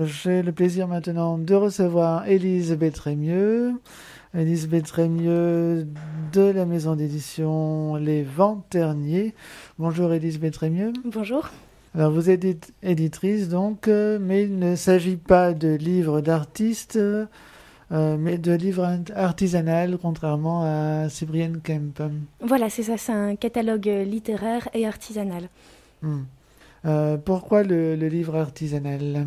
J'ai le plaisir maintenant de recevoir Élise Bétrémieux. Élise Bétrémieux de la maison d'édition Les Vents Terniers. Bonjour Élise Bétrémieux. Bonjour. Alors vous êtes éditrice donc, mais il ne s'agit pas de livres d'artistes, mais de livres artisanaux, contrairement à Cyprien Kemp. Voilà, c'est ça, c'est un catalogue littéraire et artisanal. Pourquoi le livre artisanal ?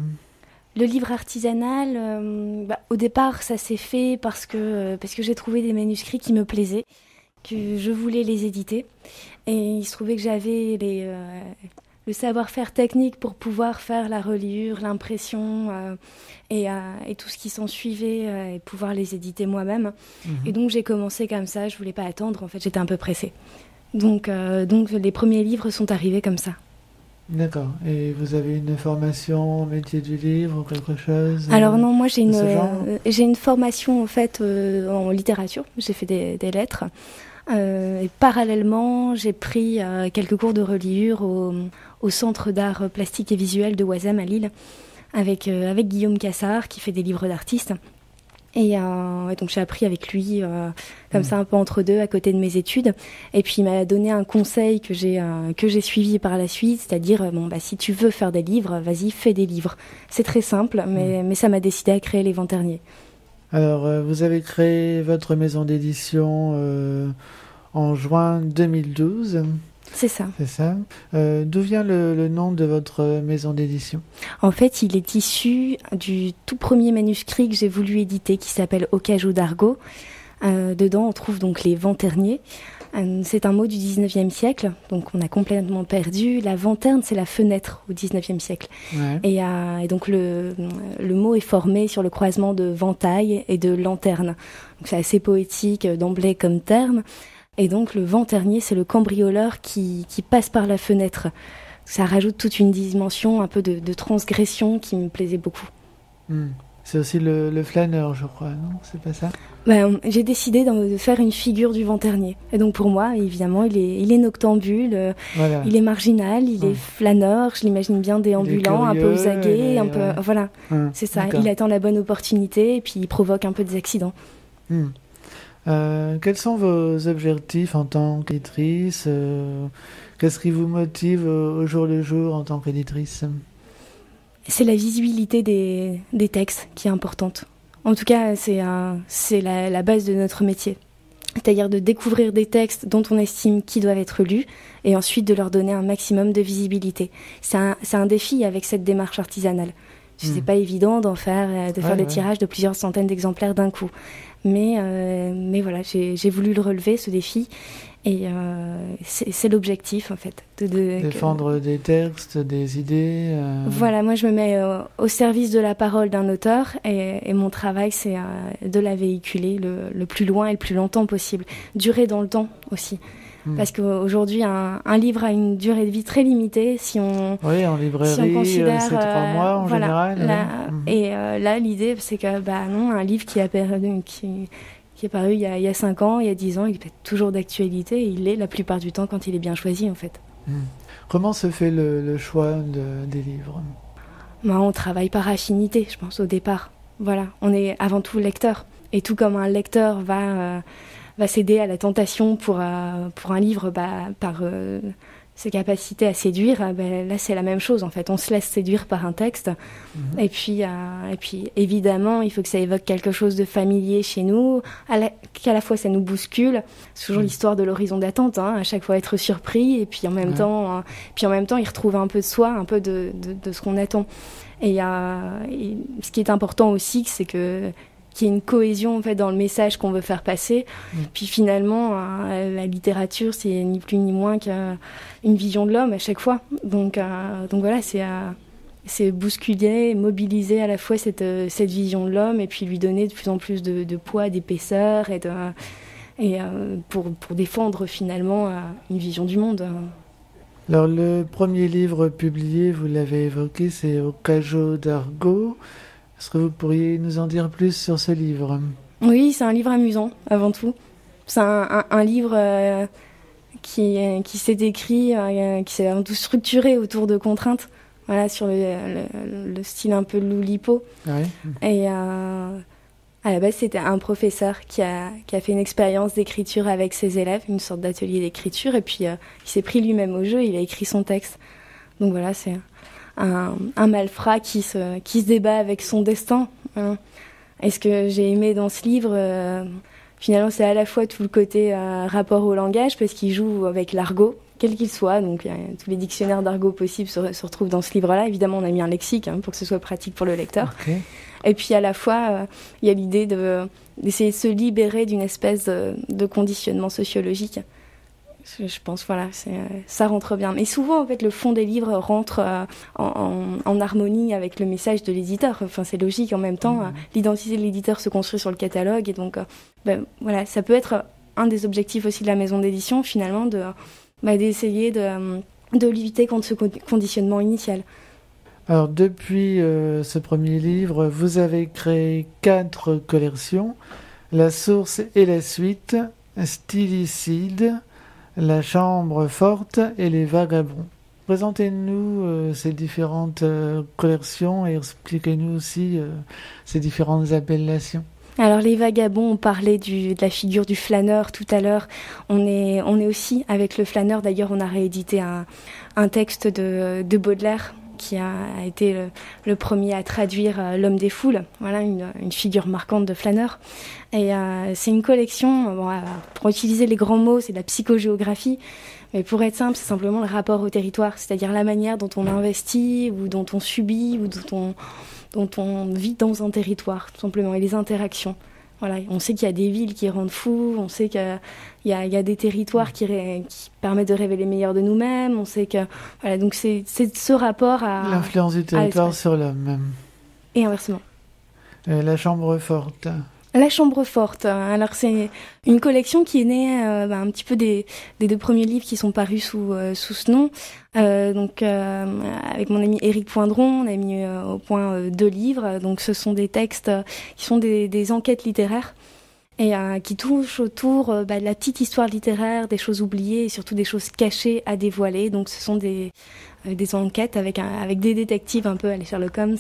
Le livre artisanal, au départ, ça s'est fait parce que j'ai trouvé des manuscrits qui me plaisaient, que je voulais les éditer. Et il se trouvait que j'avais le savoir-faire technique pour pouvoir faire la reliure, l'impression et tout ce qui s'en suivait et pouvoir les éditer moi-même. Et donc j'ai commencé comme ça, je voulais pas attendre, en fait j'étais un peu pressée. Donc les premiers livres sont arrivés comme ça. D'accord. Et vous avez une formation au métier du livre ou quelque chose Alors non, moi j'ai une formation en fait en littérature. J'ai fait des lettres. Et parallèlement, j'ai pris quelques cours de reliure au Centre d'art plastique et visuel de Oisem à Lille avec Guillaume Cassard qui fait des livres d'artistes. Et donc j'ai appris avec lui comme ça un peu entre deux à côté de mes études. Et puis il m'a donné un conseil que j'ai suivi par la suite, c'est-à-dire si tu veux faire des livres, vas-y, fais des livres. C'est très simple, mais ça m'a décidé à créer Les Vents Terniers. Alors vous avez créé votre maison d'édition en juin 2012. C'est ça. C'est ça. D'où vient le nom de votre maison d'édition ? En fait, il est issu du tout premier manuscrit que j'ai voulu éditer, qui s'appelle Au cajou d'Argot. Dedans, on trouve donc les vents terniers. C'est un mot du 19e siècle, donc on a complètement perdu. La vanterne, c'est la fenêtre au 19e siècle. Ouais. Et donc le mot est formé sur le croisement de ventaille et de lanterne. Donc c'est assez poétique d'emblée comme terme. Et donc le vent ternier, c'est le cambrioleur qui passe par la fenêtre. Ça rajoute toute une dimension un peu de transgression qui me plaisait beaucoup. C'est aussi le flâneur, je crois, non ? C'est pas ça ? J'ai décidé de faire une figure du vent ternier. Et donc pour moi, évidemment, il est noctambule, voilà. Il est marginal, il est flâneur, je l'imagine bien déambulant, un peu aux aguets, un peu... Voilà, c'est ça. D'accord. Il attend la bonne opportunité et puis il provoque un peu des accidents. Quels sont vos objectifs en tant qu'éditrice ? Qu'est-ce qui vous motive au jour le jour en tant qu'éditrice ? C'est la visibilité des textes qui est importante. En tout cas, c'est la base de notre métier. C'est-à-dire de découvrir des textes dont on estime qu'ils doivent être lus et ensuite de leur donner un maximum de visibilité. C'est un défi avec cette démarche artisanale. C'est pas évident de faire des tirages de plusieurs centaines d'exemplaires d'un coup. Mais voilà, j'ai voulu le relever, ce défi. Et c'est l'objectif, en fait. Défendre des textes, des idées. Voilà, moi je me mets au service de la parole d'un auteur et mon travail, c'est de la véhiculer le plus loin et le plus longtemps possible. Durer dans le temps aussi. Parce qu'aujourd'hui, un livre a une durée de vie très limitée oui, en librairie, si on considère, c'est 3 mois en général. Et là, l'idée, c'est que non, un livre qui est paru il y a 5 ans, il y a 10 ans, il est toujours d'actualité et il l'est la plupart du temps quand il est bien choisi, en fait. Comment se fait le choix des livres ? On travaille par affinité, je pense, au départ. Voilà, on est avant tout lecteur. Et tout comme un lecteur va céder à la tentation pour un livre par ses capacités à séduire, là c'est la même chose en fait. On se laisse séduire par un texte et puis évidemment il faut que ça évoque quelque chose de familier chez nous, qu'à la fois ça nous bouscule. C'est toujours l'histoire de l'horizon d'attente, à chaque fois être surpris et puis en même temps y retrouver un peu de soi, un peu de ce qu'on attend. Et ce qui est important aussi, c'est qu'il y ait une cohésion en fait dans le message qu'on veut faire passer. Puis finalement, la littérature, c'est ni plus ni moins qu'une vision de l'homme à chaque fois. Donc voilà, c'est bousculer, mobiliser à la fois cette vision de l'homme et puis lui donner de plus en plus de poids, d'épaisseur et pour défendre finalement une vision du monde. Alors le premier livre publié, vous l'avez évoqué, c'est Au cajou d'Argot. Est-ce que vous pourriez nous en dire plus sur ce livre ? Oui, c'est un livre amusant, avant tout. C'est un livre qui s'est écrit, qui s'est structuré autour de contraintes. voilà, sur le style un peu Loulipo. Oui. Et à la base, c'était un professeur qui a fait une expérience d'écriture avec ses élèves, une sorte d'atelier d'écriture, et puis il s'est pris lui-même au jeu, il a écrit son texte. Donc voilà, c'est un malfrat qui se débat avec son destin. Hein. Et ce que j'ai aimé dans ce livre, finalement, c'est à la fois tout le côté rapport au langage, parce qu'il joue avec l'argot, quel qu'il soit. Donc tous les dictionnaires d'argot possibles se retrouvent dans ce livre-là. Évidemment, on a mis un lexique pour que ce soit pratique pour le lecteur. Okay. Et puis à la fois, il y a l'idée d'essayer de se libérer d'une espèce de conditionnement sociologique. Je pense, voilà, ça rentre bien. Mais souvent, en fait, le fond des livres rentre en harmonie avec le message de l'éditeur. Enfin, c'est logique. En même temps, l'identité de l'éditeur se construit sur le catalogue. Et donc, voilà, ça peut être un des objectifs aussi de la maison d'édition, finalement, d'essayer de lutter contre ce conditionnement initial. Alors, depuis ce premier livre, vous avez créé 4 collections. La source et la suite, Stylicide, La chambre forte et Les vagabonds. Présentez-nous ces différentes collections et expliquez-nous aussi ces différentes appellations. Alors les vagabonds, on parlait de la figure du flâneur tout à l'heure. On est aussi avec le flâneur. D'ailleurs, on a réédité un texte de Baudelaire qui a été le premier à traduire L'homme des foules, voilà, une figure marquante de flâneur. Et c'est une collection, pour utiliser les grands mots, c'est de la psychogéographie, mais pour être simple, c'est simplement le rapport au territoire, c'est-à-dire la manière dont on investit, ou dont on subit, ou dont on vit dans un territoire, tout simplement, et les interactions. Voilà, on sait qu'il y a des villes qui rendent fous, on sait qu'il y a des territoires qui permettent de révéler le meilleur de nous-mêmes, on sait que... Voilà, donc c'est ce rapport à... L'influence du territoire sur l'homme. Et inversement. La chambre forte. La chambre forte. Alors c'est une collection qui est née un petit peu des 2 premiers livres qui sont parus sous ce nom. Donc avec mon ami Éric Poindron, on a mis au point 2 livres. Donc ce sont des textes qui sont des enquêtes littéraires et qui touchent autour de la petite histoire littéraire, des choses oubliées et surtout des choses cachées à dévoiler. Donc ce sont des enquêtes avec des détectives un peu à la Sherlock Holmes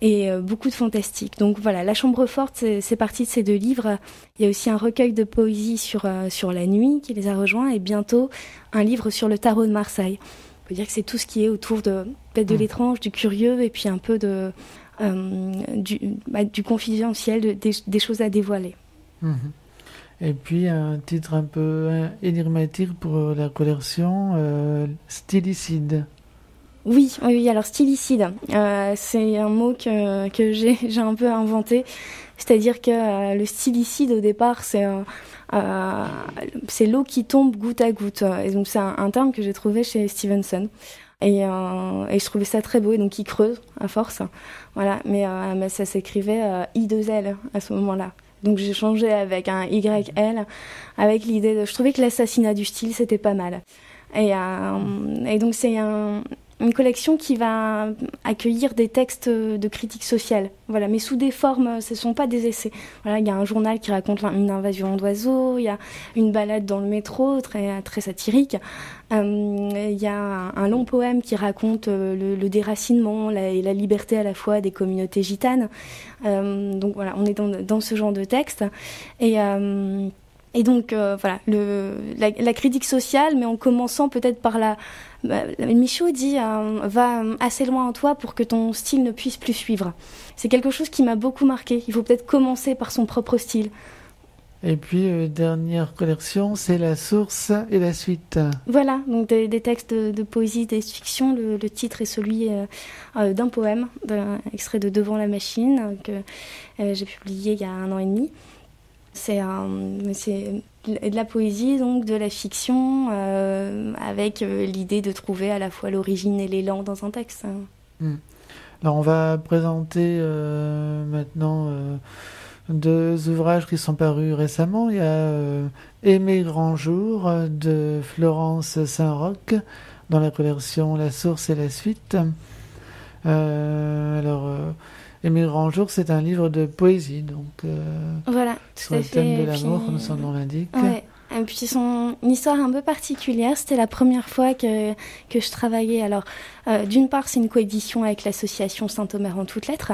et beaucoup de fantastique. Donc voilà, La chambre forte, c'est parti de ces 2 livres. Il y a aussi un recueil de poésie sur la nuit qui les a rejoints et bientôt un livre sur le tarot de Marseille. On peut dire que c'est tout ce qui est autour peut-être de l'étrange, du curieux et puis un peu du confidentiel, des choses à dévoiler. Et puis un titre un peu énigmatique pour la collection, Stylicide. Oui, alors stylicide, c'est un mot que j'ai un peu inventé, c'est-à-dire que le stylicide au départ c'est l'eau qui tombe goutte à goutte, et donc c'est un terme que j'ai trouvé chez Stevenson. Et je trouvais ça très beau, et donc il creuse à force, voilà, mais ça s'écrivait I2L à ce moment-là. Donc j'ai changé avec un YL, avec l'idée de... Je trouvais que l'assassinat du style, c'était pas mal. Et donc c'est une collection qui va accueillir des textes de critique sociale, voilà, mais sous des formes, ce ne sont pas des essais. Voilà, il y a un journal qui raconte une invasion d'oiseaux, il y a une balade dans le métro, très, très satirique. Il y a un long poème qui raconte le déracinement et la liberté à la fois des communautés gitanes. Donc voilà, on est dans ce genre de texte. Et donc, voilà, la critique sociale, mais en commençant peut-être par Michaud dit va assez loin en toi pour que ton style ne puisse plus suivre. C'est quelque chose qui m'a beaucoup marqué. Il faut peut-être commencer par son propre style. Et puis, dernière collection, c'est La source et la suite. Voilà, donc des textes de poésie, des fictions. Le titre est celui d'un poème, extrait de Devant la machine, que j'ai publié il y a 1 an et demi. C'est de la poésie, donc de la fiction, avec l'idée de trouver à la fois l'origine et l'élan dans un texte. Alors on va présenter maintenant 2 ouvrages qui sont parus récemment. Il y a Aimer grand jour de Florence Saint-Roch dans la collection La source et la suite. Aimer grand jour, c'est un livre de poésie, donc voilà, sur le thème de l'amour, comme son nom l'indique. Ouais. Et puis ils sont une histoire un peu particulière. C'était la première fois que je travaillais. Alors, d'une part, c'est une coédition avec l'association Saint-Omer en toutes lettres.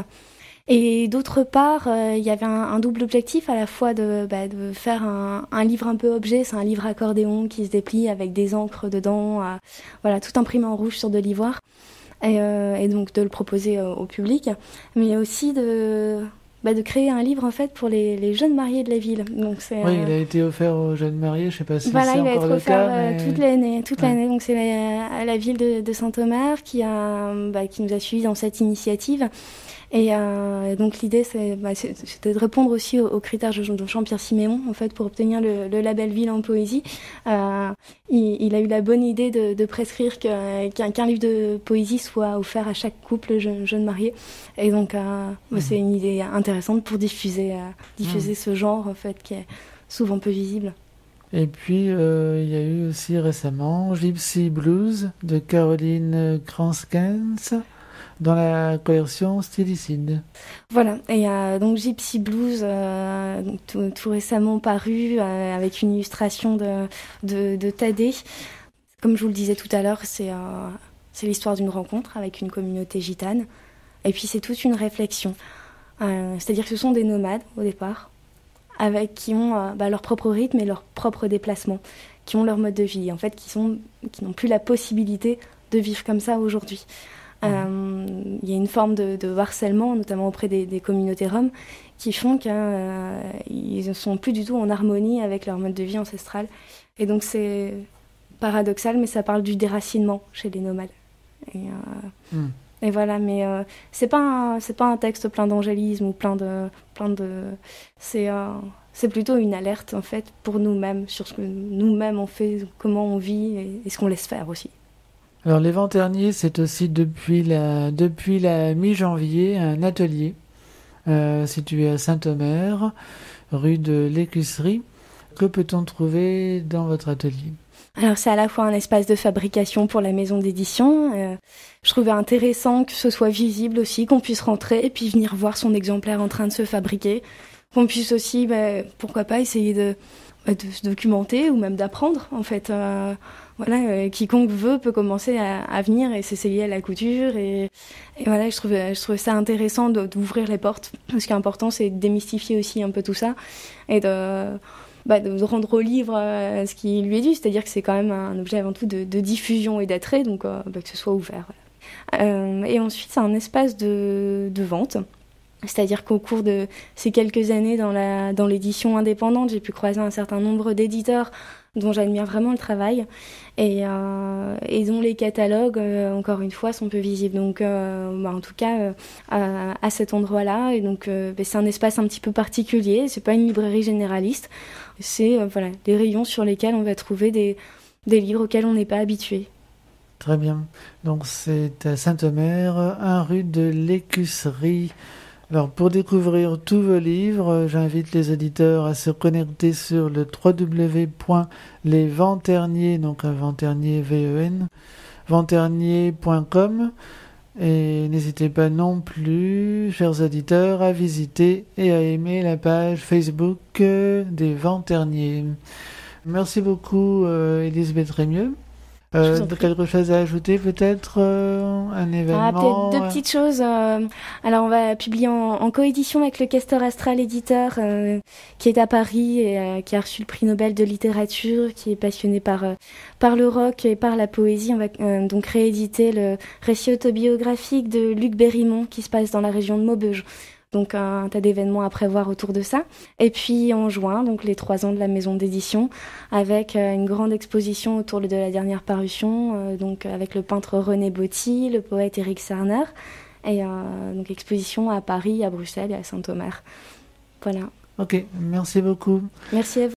Et d'autre part, il y avait un double objectif, à la fois de faire un livre un peu objet. C'est un livre accordéon qui se déplie avec des encres dedans, voilà, tout imprimé en rouge sur de l'ivoire. Et donc de le proposer au public. Mais aussi de créer un livre en fait pour les jeunes mariés de la ville. Donc oui, il a été offert aux jeunes mariés, je sais pas si c'est encore le cas. Voilà, il va être offert mais... toute l'année. Donc c'est la ville de Saint-Omer qui nous a suivis dans cette initiative. Et donc l'idée c'était de répondre aussi aux critères de Jean-Pierre Siméon en fait pour obtenir le label Ville en poésie. Il a eu la bonne idée de prescrire qu'un livre de poésie soit offert à chaque couple jeune marié. Et donc c'est une idée intéressante pour diffuser ce genre en fait qui est souvent peu visible. Et puis, il y a eu aussi récemment Gypsy Blues de Caroline Kranskens dans la collection Stylicide. Voilà, et donc Gypsy Blues, tout récemment paru, avec une illustration de Thaddée. Comme je vous le disais tout à l'heure, c'est l'histoire d'une rencontre avec une communauté gitane. Et puis c'est toute une réflexion. C'est-à-dire que ce sont des nomades au départ, qui ont leur propre rythme et leur propre déplacement, qui ont leur mode de vie, en fait, qui n'ont plus la possibilité de vivre comme ça aujourd'hui. Il y a une forme de harcèlement, notamment auprès des communautés roms, qui font qu'ils ne sont plus du tout en harmonie avec leur mode de vie ancestral. Et donc c'est paradoxal, mais ça parle du déracinement chez les nomades. Et voilà, mais c'est pas un texte plein d'angélisme ou plein de c'est plutôt une alerte en fait pour nous-mêmes sur ce que nous-mêmes on fait, comment on vit et ce qu'on laisse faire aussi. Alors les Vents Terniers, c'est aussi depuis la mi-janvier un atelier situé à Saint-Omer, rue de l'Écusserie. Que peut-on trouver dans votre atelier ? Alors c'est à la fois un espace de fabrication pour la maison d'édition. Je trouvais intéressant que ce soit visible aussi, qu'on puisse rentrer et puis venir voir son exemplaire en train de se fabriquer. Qu'on puisse aussi, pourquoi pas, essayer de se documenter ou même d'apprendre en fait. Quiconque veut peut commencer à venir et s'essayer à la couture et voilà, je trouvais ça intéressant d'ouvrir les portes. Ce qui est important, c'est de démystifier aussi un peu tout ça et de rendre au livre ce qui lui est dû, c'est-à-dire que c'est quand même un objet avant tout de diffusion et d'attrait, donc que ce soit ouvert. Voilà. Et ensuite, c'est un espace de vente. C'est-à-dire qu'au cours de ces quelques années dans l'édition indépendante, j'ai pu croiser un certain nombre d'éditeurs dont j'admire vraiment le travail et dont les catalogues, encore une fois, sont peu visibles. Donc, en tout cas, à cet endroit-là, et donc c'est un espace un petit peu particulier. C'est pas une librairie généraliste. C'est des rayons sur lesquels on va trouver des livres auxquels on n'est pas habitué. Très bien. Donc c'est à Saint-Omer, 1 rue de l'Écusserie. Alors, pour découvrir tous vos livres, j'invite les auditeurs à se connecter sur le www.lesventsterniers, donc un Ventsternier VEN, ventsterniers.com. Et n'hésitez pas non plus, chers auditeurs, à visiter et à aimer la page Facebook des Ventsterniers. Merci beaucoup, Elisabeth Rémieux. Quelque chose à ajouter peut-être, un événement peut-être deux petites choses. Alors on va publier en coédition avec le Castor Astral éditeur qui est à Paris et qui a reçu le prix Nobel de littérature, qui est passionné par le rock et par la poésie. On va donc rééditer le récit autobiographique de Luc Berrimont qui se passe dans la région de Maubeuge. Donc un tas d'événements à prévoir autour de ça. Et puis en juin, donc les 3 ans de la maison d'édition, avec une grande exposition autour de la dernière parution, donc avec le peintre René Botti, le poète Éric Sarner, et donc exposition à Paris, à Bruxelles et à Saint-Omer. Voilà. Ok, merci beaucoup. Merci à vous.